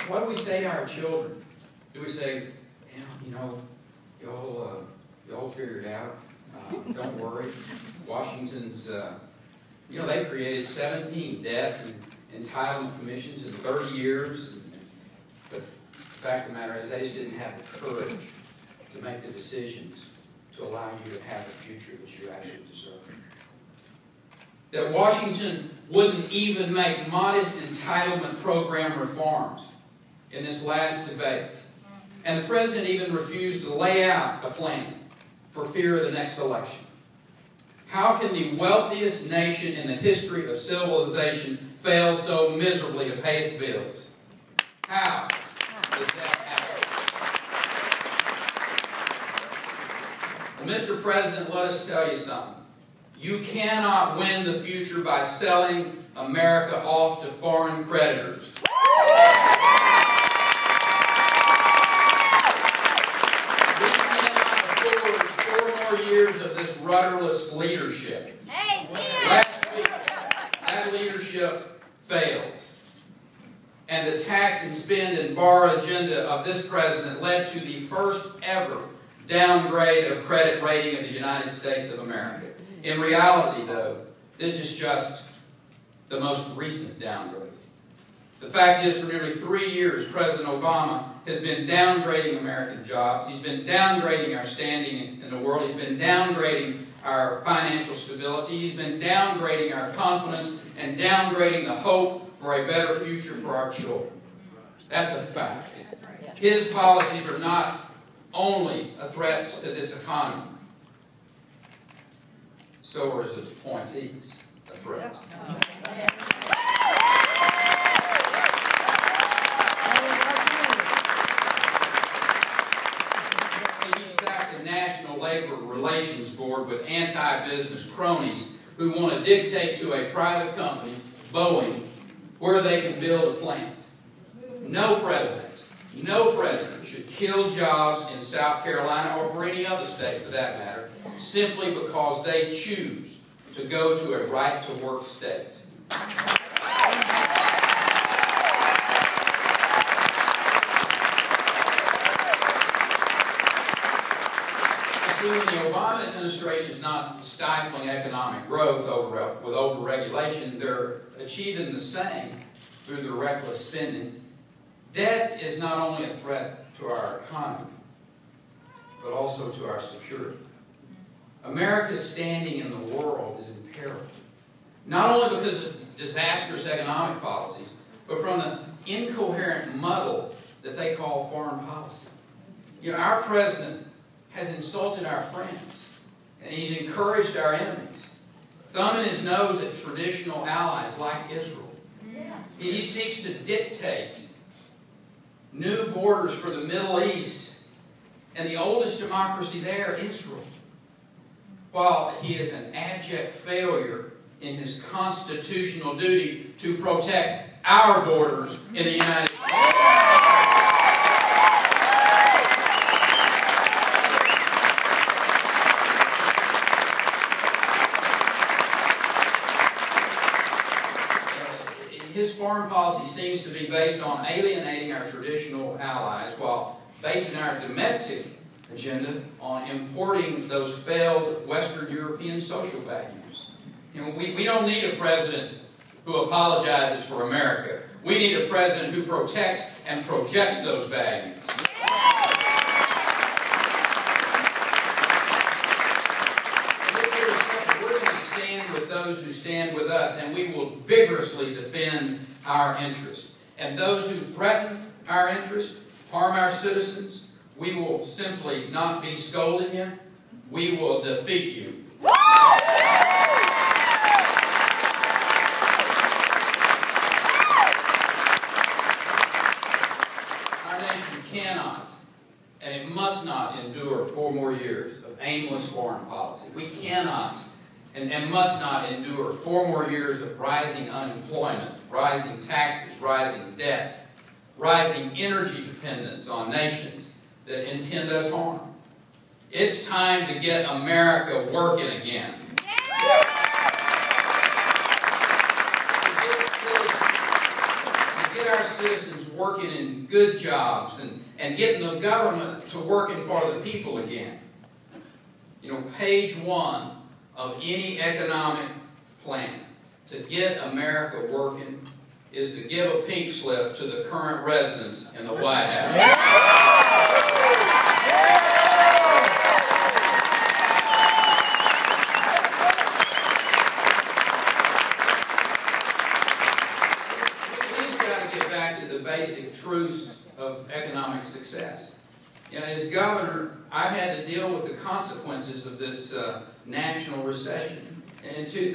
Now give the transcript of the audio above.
what do we say to our children? Do we say, y'all figure it out. Don't worry. Washington's, they created 17 debt and entitlement commissions in 30 years. But the fact of the matter is they just didn't have the courage to make the decisions to allow you to have the future that you actually deserve. That Washington wouldn't even make modest entitlement program reforms in this last debate. And the president even refused to lay out a plan for fear of the next election. How can the wealthiest nation in the history of civilization fail so miserably to pay its bills? How does that happen? Well, Mr. President, let us tell you something. You cannot win the future by selling America off to foreign creditors. We cannot afford 4 more years of this rudderless leadership. Last week, that leadership failed. And the tax and spend and borrow agenda of this president led to the first ever downgrade of credit rating of the United States of America. In reality, though, this is just the most recent downgrade. The fact is, for nearly 3 years, President Obama has been downgrading American jobs. He's been downgrading our standing in the world. He's been downgrading our financial stability. He's been downgrading our confidence and downgrading the hope for a better future for our children. That's a fact. His policies are not only a threat to this economy. So are his appointees a threat. See, he stacked the National Labor Relations Board with anti-business cronies who want to dictate to a private company, Boeing, where they can build a plant. No president should kill jobs in South Carolina or for any other state for that matter, simply because they choose to go to a right-to-work state. See, when the Obama administration is not stifling economic growth with over-regulation, they're achieving the same through their reckless spending. Debt is not only a threat to our economy, but also to our security. America's standing in the world is in peril, not only because of disastrous economic policies, but from the incoherent muddle that they call foreign policy. Our president has insulted our friends, and he's encouraged our enemies, thumbing his nose at traditional allies like Israel. Yes. He seeks to dictate new borders for the Middle East and the oldest democracy there, Israel, while he is an abject failure in his constitutional duty to protect our borders in the United States. His foreign policy seems to be based on alienating our traditional allies while basing our domestic agenda on importing those failed Western European social values. We don't need a president who apologizes for America. We need a president who protects and projects those values. We're going to stand with those who stand with us, and we will vigorously defend our interests. And those who threaten our interests, harm our citizens, we will simply not be scolding you. We will defeat you. Our nation cannot, and it must not endure 4 more years of aimless foreign policy. We cannot and must not endure 4 more years of rising unemployment, rising taxes, rising debt, rising energy dependence on nations that intend us harm. It's time to get America working again. To get our citizens working working in good jobs and getting the government to working for the people again. You know, page 1 of any economic plan to get America working is to give a pink slip to the current residents in the White House. We've got to get back to the basic truths of economic success. You know, as governor, I've had to deal with the consequences of this national recession. And in 2000,